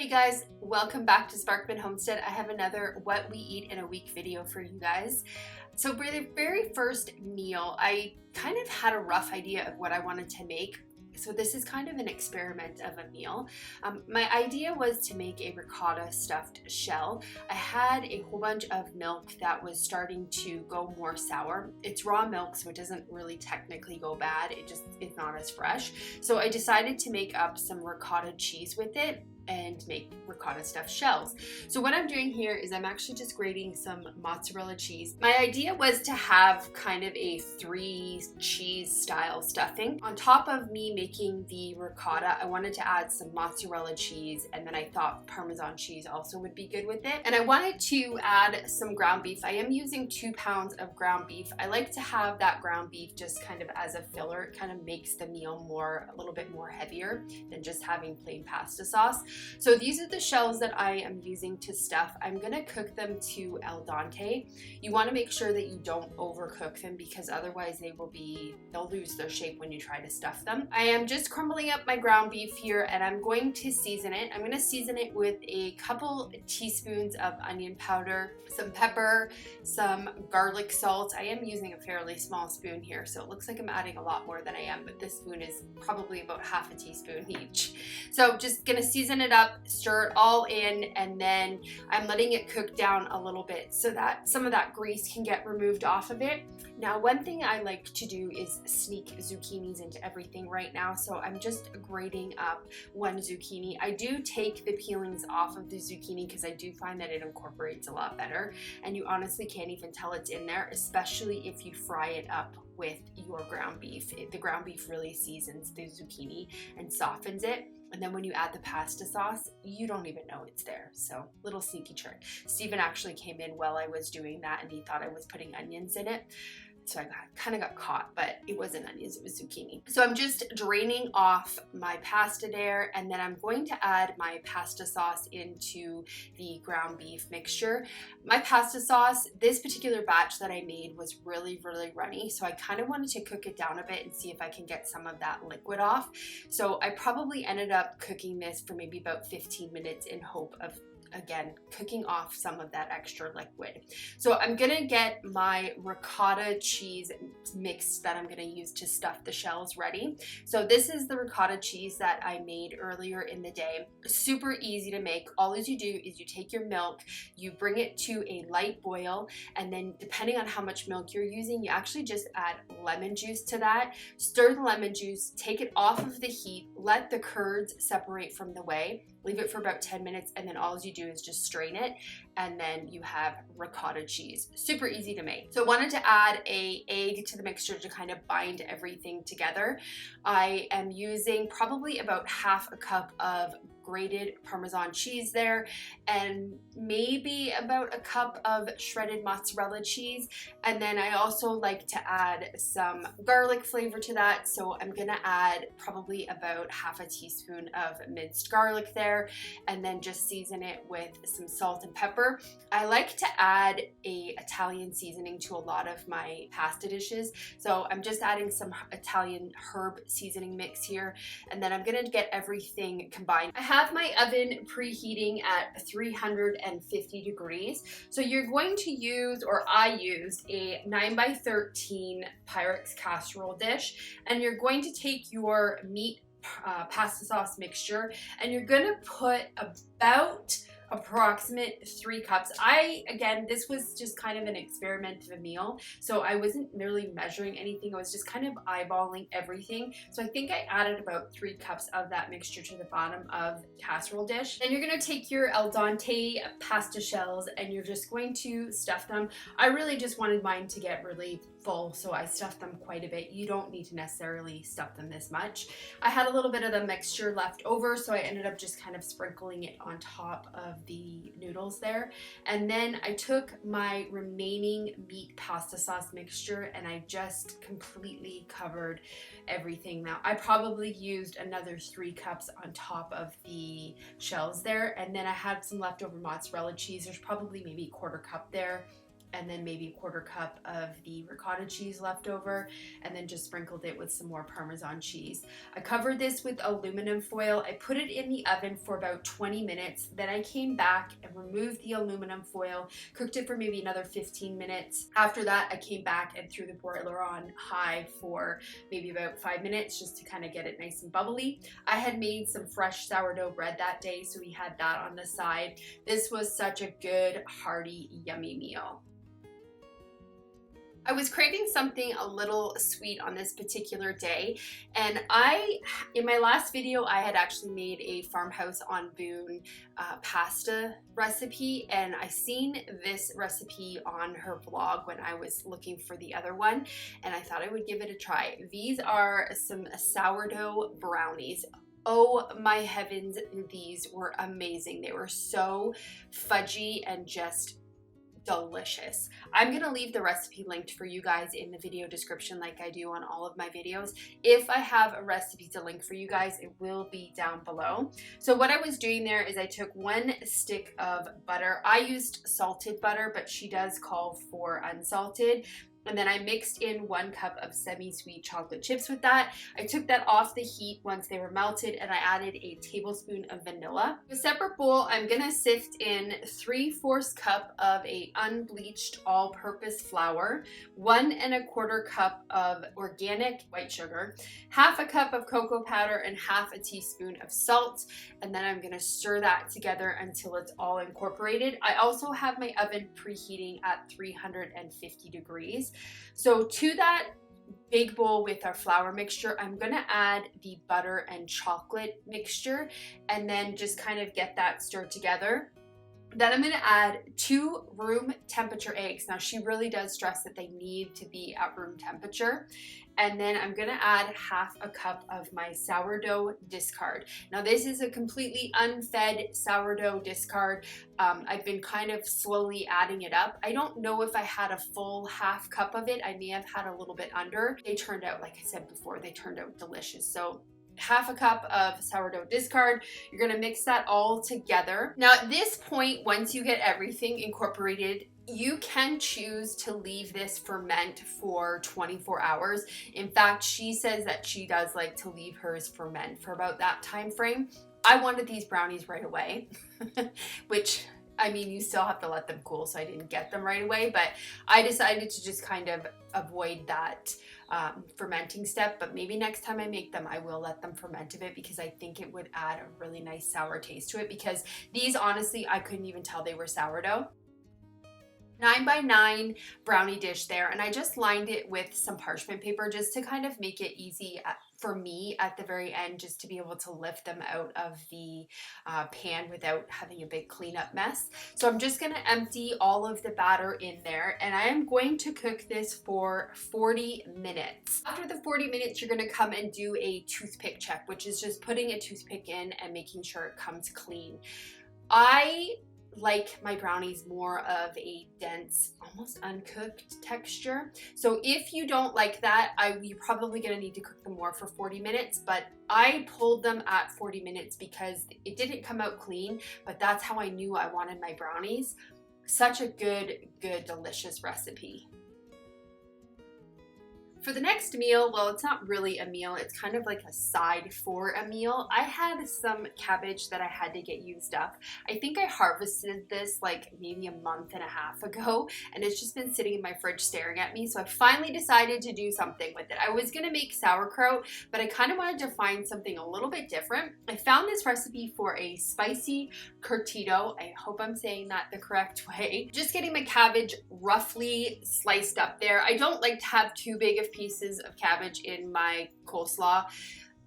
Hey guys, welcome back to Sparkman Homestead. I have another what we eat in a week video for you guys. So for the very first meal, I kind of had a rough idea of what I wanted to make. So this is kind of an experiment of a meal. My idea was to make a ricotta stuffed shell. I had a whole bunch of milk that was starting to go more sour. It's raw milk, so it doesn't really technically go bad. It's not as fresh. So I decided to make up some ricotta cheese with it and make ricotta stuffed shells. So what I'm doing here is I'm actually just grating some mozzarella cheese. My idea was to have kind of a 3 cheese style stuffing. On top of me making the ricotta, I wanted to add some mozzarella cheese, and then I thought Parmesan cheese also would be good with it. And I wanted to add some ground beef. I am using 2 pounds of ground beef. I like to have that ground beef just kind of as a filler. It kind of makes the meal a little bit more heavier than just having plain pasta sauce. So these are the shells that I am using to stuff. I'm gonna cook them to al dente. You wanna make sure that you don't overcook them because otherwise they'll lose their shape when you try to stuff them. I am just crumbling up my ground beef here and I'm going to season it. I'm gonna season it with a couple teaspoons of onion powder, some pepper, some garlic salt. I am using a fairly small spoon here, so it looks like I'm adding a lot more than I am, but this spoon is probably about half a teaspoon each. So just gonna season it up, stir it all in, and then I'm letting it cook down a little bit so that some of that grease can get removed off of it. Now, one thing I like to do is sneak zucchinis into everything right now, so I'm just grating up 1 zucchini. I do take the peelings off of the zucchini because I do find that it incorporates a lot better, and you honestly can't even tell it's in there, especially if you fry it up with your ground beef. The ground beef really seasons the zucchini and softens it. And then when you add the pasta sauce, you don't even know it's there. So little sneaky trick. Steven actually came in while I was doing that and he thought I was putting onions in it. So I kind of got caught, but it wasn't onions, it was zucchini. So I'm just draining off my pasta there, and then I'm going to add my pasta sauce into the ground beef mixture. My pasta sauce, this particular batch that I made was really, really runny, so I kind of wanted to cook it down a bit and see if I can get some of that liquid off. So I probably ended up cooking this for maybe about 15 minutes in hope of, again, cooking off some of that extra liquid. So I'm gonna get my ricotta cheese mix that I'm gonna use to stuff the shells ready. So this is the ricotta cheese that I made earlier in the day. Super easy to make. All you do is you take your milk, you bring it to a light boil, and then depending on how much milk you're using, you actually just add lemon juice to that. Stir the lemon juice, take it off of the heat, let the curds separate from the whey, leave it for about 10 minutes, and then all you do is just strain it, and then you have ricotta cheese. Super easy to make. So I wanted to add an egg to the mixture to kind of bind everything together. I am using probably about half a cup of grated Parmesan cheese there, and maybe about a cup of shredded mozzarella cheese. And then I also like to add some garlic flavor to that, so I'm gonna add probably about half a teaspoon of minced garlic there, and then just season it with some salt and pepper. I like to add a Italian seasoning to a lot of my pasta dishes, so I'm just adding some Italian herb seasoning mix here, and then I'm gonna get everything combined. I have my oven preheating at 350 degrees. So you're going to use, or I used, a 9x13 Pyrex casserole dish, and you're going to take your meat pasta sauce mixture and you're gonna put about approximate 3 cups. Again, this was just kind of an experiment of a meal, so I wasn't really measuring anything. I was just kind of eyeballing everything. So I think I added about 3 cups of that mixture to the bottom of the casserole dish. Then you're gonna take your al dente pasta shells and you're just going to stuff them. I really just wanted mine to get really full, so I stuffed them quite a bit. You don't need to necessarily stuff them this much. I had a little bit of the mixture left over, so I ended up just kind of sprinkling it on top of the noodles there. And then I took my remaining meat pasta sauce mixture and I just completely covered everything. Now I probably used another 3 cups on top of the shells there, and then I had some leftover mozzarella cheese. There's probably maybe a 1/4 cup there. and then maybe a 1/4 cup of the ricotta cheese left over, and then just sprinkled it with some more Parmesan cheese. I covered this with aluminum foil. I put it in the oven for about 20 minutes. Then I came back and removed the aluminum foil, cooked it for maybe another 15 minutes. After that, I came back and threw the broiler on high for maybe about 5 minutes just to kind of get it nice and bubbly. I had made some fresh sourdough bread that day, so we had that on the side. This was such a good, hearty, yummy meal. I was craving something a little sweet on this particular day, and in my last video, I had actually made a farmhouse on Boone pasta recipe, and I seen this recipe on her blog when I was looking for the other one, and I thought I would give it a try. These are some sourdough brownies. Oh my heavens, these were amazing. They were so fudgy and just delicious. I'm gonna leave the recipe linked for you guys in the video description like I do on all of my videos. If I have a recipe to link for you guys, it will be down below. So what I was doing there is I took 1 stick of butter. I used salted butter, but she does call for unsalted. And then I mixed in 1 cup of semi-sweet chocolate chips with that. I took that off the heat once they were melted, and I added a tablespoon of vanilla. In a separate bowl, I'm gonna sift in 3/4 cup of a unbleached all-purpose flour, 1 1/4 cup of organic white sugar, 1/2 cup of cocoa powder, and 1/2 teaspoon of salt. And then I'm gonna stir that together until it's all incorporated. I also have my oven preheating at 350 degrees. So to that big bowl with our flour mixture, I'm gonna add the butter and chocolate mixture and then just kind of get that stirred together. Then I'm gonna add 2 room temperature eggs. Now she really does stress that they need to be at room temperature. And then I'm gonna add 1/2 cup of my sourdough discard. Now this is a completely unfed sourdough discard. I've been kind of slowly adding it up. I don't know if I had a full 1/2 cup of it. I may have had a little bit under. They turned out, like I said before, they turned out delicious. So 1/2 cup of sourdough discard. You're gonna mix that all together. Now at this point, once you get everything incorporated, you can choose to leave this ferment for 24 hours. In fact, she says that she does like to leave hers ferment for about that time frame. I wanted these brownies right away, which, I mean, you still have to let them cool, so I didn't get them right away, but I decided to just kind of avoid that fermenting step. But maybe next time I make them, I will let them ferment a bit, because I think it would add a really nice sour taste to it, because these, honestly, I couldn't even tell they were sourdough. 9 by 9 brownie dish there, and I just lined it with some parchment paper just to kind of make it easy for me at the very end, just to be able to lift them out of the pan without having a big cleanup mess. So I'm just gonna empty all of the batter in there, and I am going to cook this for 40 minutes. After the 40 minutes, you're gonna come and do a toothpick check, which is just putting a toothpick in and making sure it comes clean. I like my brownies more of a dense, almost uncooked texture. So if you don't like that, you're probably gonna need to cook them more for 40 minutes, but I pulled them at 40 minutes because it didn't come out clean, but that's how I knew I wanted my brownies. Such a good, delicious recipe. For the next meal, well, it's not really a meal, it's kind of like a side for a meal. I had some cabbage that I had to get used up. I think I harvested this like maybe a month and a half ago, and it's just been sitting in my fridge staring at me, so I finally decided to do something with it. I was gonna make sauerkraut, but I kind of wanted to find something a little bit different. I found this recipe for a spicy curtito. I hope I'm saying that the correct way. Just getting my cabbage roughly sliced up there. I don't like to have too big of pieces of cabbage in my coleslaw.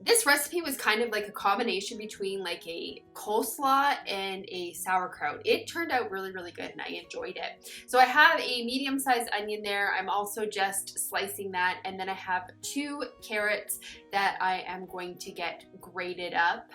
This recipe was kind of like a combination between like a coleslaw and a sauerkraut. It turned out really good, and I enjoyed it. So I have a medium-sized onion there. I'm also just slicing that, and then I have 2 carrots that I am going to get grated up.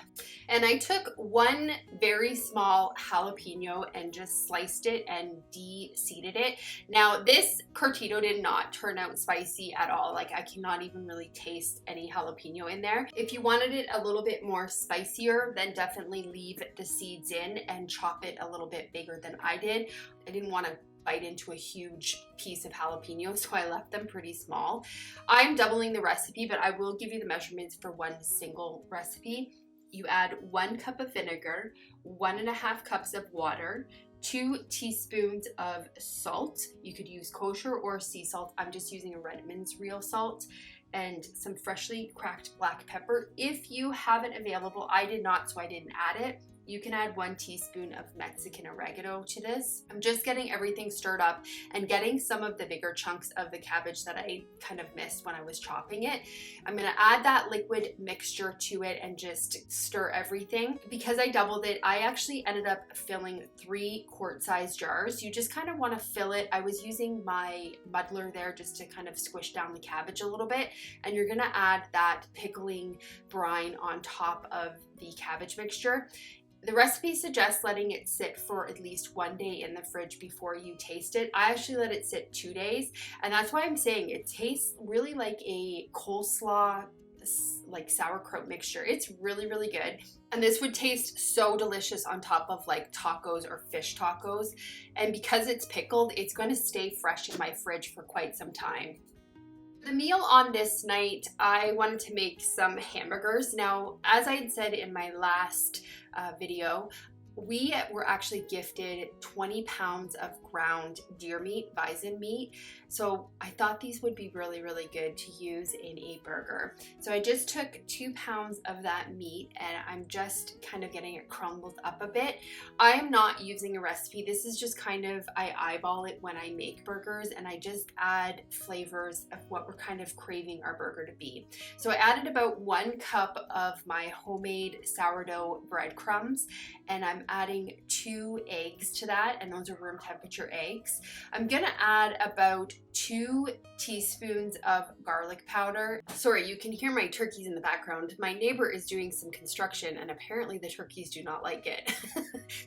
And I took 1 very small jalapeno and just sliced it and de-seeded it. Now this curtito did not turn out spicy at all. Like, I cannot even really taste any jalapeno in there. If you wanted it a little bit more spicier, then definitely leave the seeds in and chop it a little bit bigger than I did. I didn't want to bite into a huge piece of jalapeno, so I left them pretty small. I'm doubling the recipe, but I will give you the measurements for one single recipe. You add 1 cup of vinegar, 1.5 cups of water, 2 teaspoons of salt. You could use kosher or sea salt. I'm just using a Redmond's real salt, and some freshly cracked black pepper. If you have it available, I did not, so I didn't add it. You can add 1 teaspoon of Mexican oregano to this. I'm just getting everything stirred up and getting some of the bigger chunks of the cabbage that I kind of missed when I was chopping it. I'm gonna add that liquid mixture to it and just stir everything. Because I doubled it, I actually ended up filling 3 quart-sized jars. You just kind of wanna fill it. I was using my muddler there just to kind of squish down the cabbage a little bit. And you're gonna add that pickling brine on top of the cabbage mixture. The recipe suggests letting it sit for at least 1 day in the fridge before you taste it. I actually let it sit 2 days, and that's why I'm saying it tastes really like a coleslaw, like sauerkraut mixture. It's really, really good. And this would taste so delicious on top of like tacos or fish tacos. And because it's pickled, it's going to stay fresh in my fridge for quite some time. The meal on this night, I wanted to make some hamburgers. Now, as I had said in my last video, we were actually gifted 20 pounds of ground deer meat, bison meat. So I thought these would be really, really good to use in a burger. So I just took 2 pounds of that meat and I'm just kind of getting it crumbled up a bit. I am not using a recipe. This is just kind of, I eyeball it when I make burgers and I just add flavors of what we're kind of craving our burger to be. So I added about 1 cup of my homemade sourdough breadcrumbs, and I'm adding 2 eggs to that, and those are room temperature eggs. I'm gonna add about 2 teaspoons of garlic powder. Sorry, you can hear my turkeys in the background. My neighbor is doing some construction and apparently the turkeys do not like it.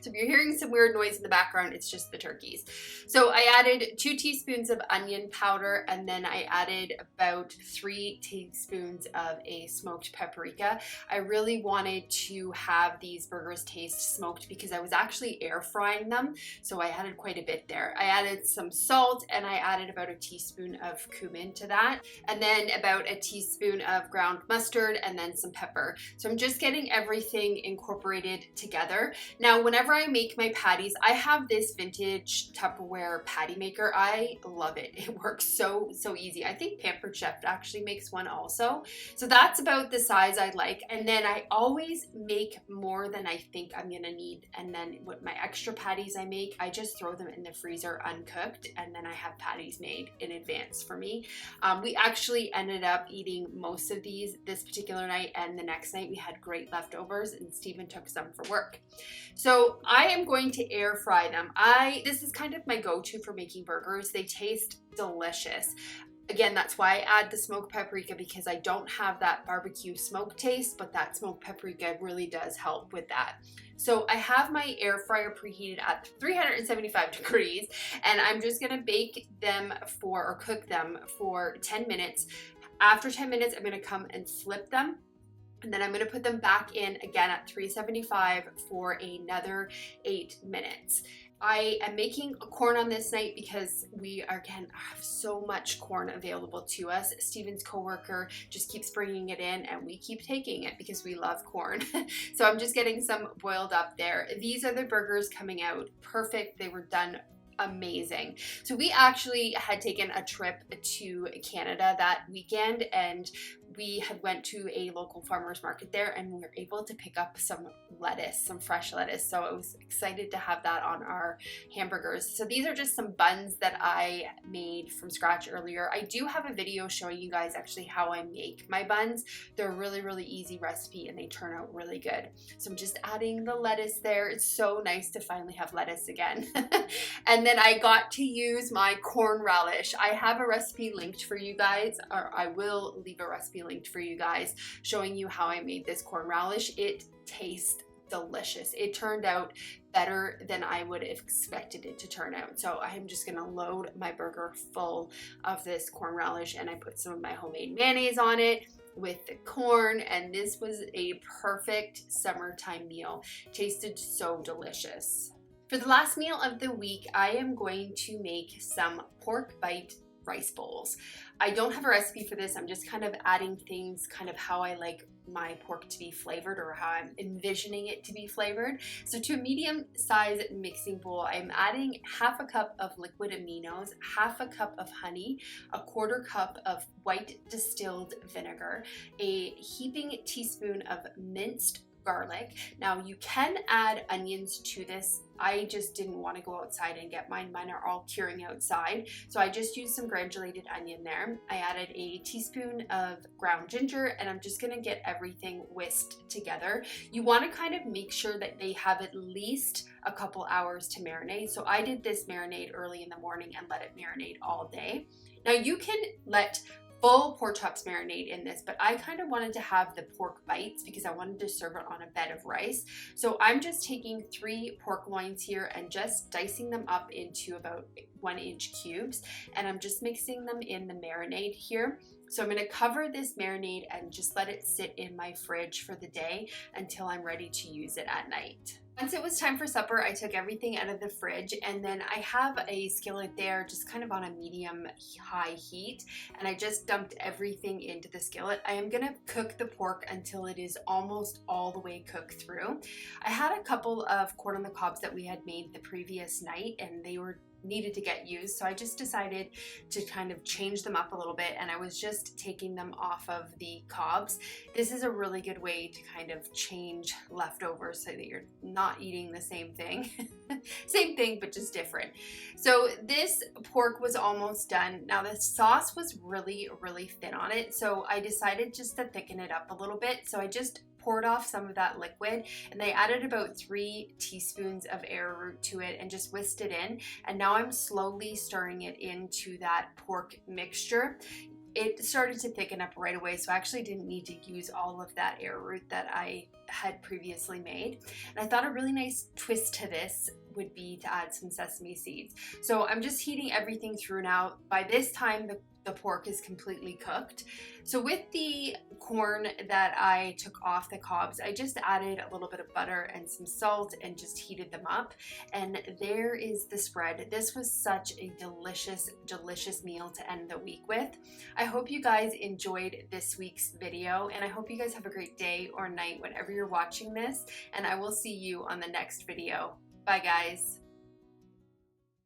So if you're hearing some weird noise in the background, it's just the turkeys. So I added 2 teaspoons of onion powder, and then I added about 3 teaspoons of a smoked paprika. I really wanted to have these burgers taste smoked because I was actually air frying them, so I added quite a bit there. I added some salt and I added about a teaspoon of cumin to that, and then about a teaspoon of ground mustard, and then some pepper. So I'm just getting everything incorporated together. Now, whenever I make my patties, I have this vintage Tupperware patty maker. I love it. It works so easy. I think Pampered Chef actually makes one also. So that's about the size I like. And then I always make more than I think I'm gonna need. And then with my extra patties I make, I just throw them in the freezer uncooked, and then I have patties made in advance for me. We actually ended up eating most of these this particular night, and the next night we had great leftovers, and Stephen took some for work. So I am going to air fry them. This is kind of my go-to for making burgers. They taste delicious. Again, that's why I add the smoked paprika, because I don't have that barbecue smoke taste, but that smoked paprika really does help with that. So I have my air fryer preheated at 375 degrees, and I'm just gonna bake them or cook them for 10 minutes. After 10 minutes, I'm gonna come and flip them, and then I'm gonna put them back in again at 375 for another 8 minutes. I am making corn on this night because we again have so much corn available to us. Stephen's coworker just keeps bringing it in and we keep taking it because we love corn. So I'm just getting some boiled up there. These are the burgers coming out perfect. They were done amazing. So we actually had taken a trip to Canada that weekend, and we had went to a local farmer's market there, and we were able to pick up some lettuce, some fresh lettuce. So I was excited to have that on our hamburgers. So these are just some buns that I made from scratch earlier. I do have a video showing you guys actually how I make my buns. They're a really easy recipe and they turn out really good. So I'm just adding the lettuce there. It's so nice to finally have lettuce again. And then I got to use my corn relish. I have a recipe linked for you guys, or I will leave a recipe linked for you guys showing you how I made this corn relish. It tastes delicious. It turned out better than I would have expected it to turn out. So I'm just gonna load my burger full of this corn relish, and I put some of my homemade mayonnaise on it with the corn, and this was a perfect summertime meal. Tasted so delicious. For the last meal of the week, I am going to make some pork bite rice bowls. I don't have a recipe for this. I'm just kind of adding things kind of how I like my pork to be flavored or how I'm envisioning it to be flavored. So to a medium size mixing bowl, I'm adding half a cup of liquid aminos, half a cup of honey, a quarter cup of white distilled vinegar, a heaping teaspoon of minced garlic. Now you can add onions to this. I just didn't want to go outside and get mine. Mine are all curing outside. So I just used some granulated onion there. I added a teaspoon of ground ginger, and I'm just going to get everything whisked together. You want to kind of make sure that they have at least a couple hours to marinate. So I did this marinade early in the morning and let it marinate all day. Now you can let full pork chops marinade in this, but I kind of wanted to have the pork bites because I wanted to serve it on a bed of rice. So I'm just taking 3 pork loins here and just dicing them up into about 1-inch cubes, and I'm just mixing them in the marinade here. So I'm going to cover this marinade and just let it sit in my fridge for the day until I'm ready to use it at night. Once it was time for supper, I took everything out of the fridge, and then I have a skillet there just kind of on a medium-high heat, and I just dumped everything into the skillet. I am going to cook the pork until it is almost all the way cooked through. I had a couple of corn on the cobs that we had made the previous night, and they were needed to get used, so I just decided to kind of change them up a little bit, and I was just taking them off of the cobs. This is a really good way to kind of change leftovers so that you're not eating the same thing. Same thing, but just different. So this pork was almost done. Now the sauce was really thin on it, so I decided just to thicken it up a little bit. So I just poured off some of that liquid, and I added about 3 teaspoons of arrowroot to it and just whisked it in. And now I'm slowly stirring it into that pork mixture. It started to thicken up right away, so I actually didn't need to use all of that arrowroot that I had previously made. And I thought a really nice twist to this would be to add some sesame seeds. So I'm just heating everything through now. By this time, the pork is completely cooked. So with the corn that I took off the cobs, I just added a little bit of butter and some salt and just heated them up. And there is the spread. This was such a delicious meal to end the week with. I hope you guys enjoyed this week's video, and I hope you guys have a great day or night whenever you're watching this, and I will see you on the next video. Bye guys.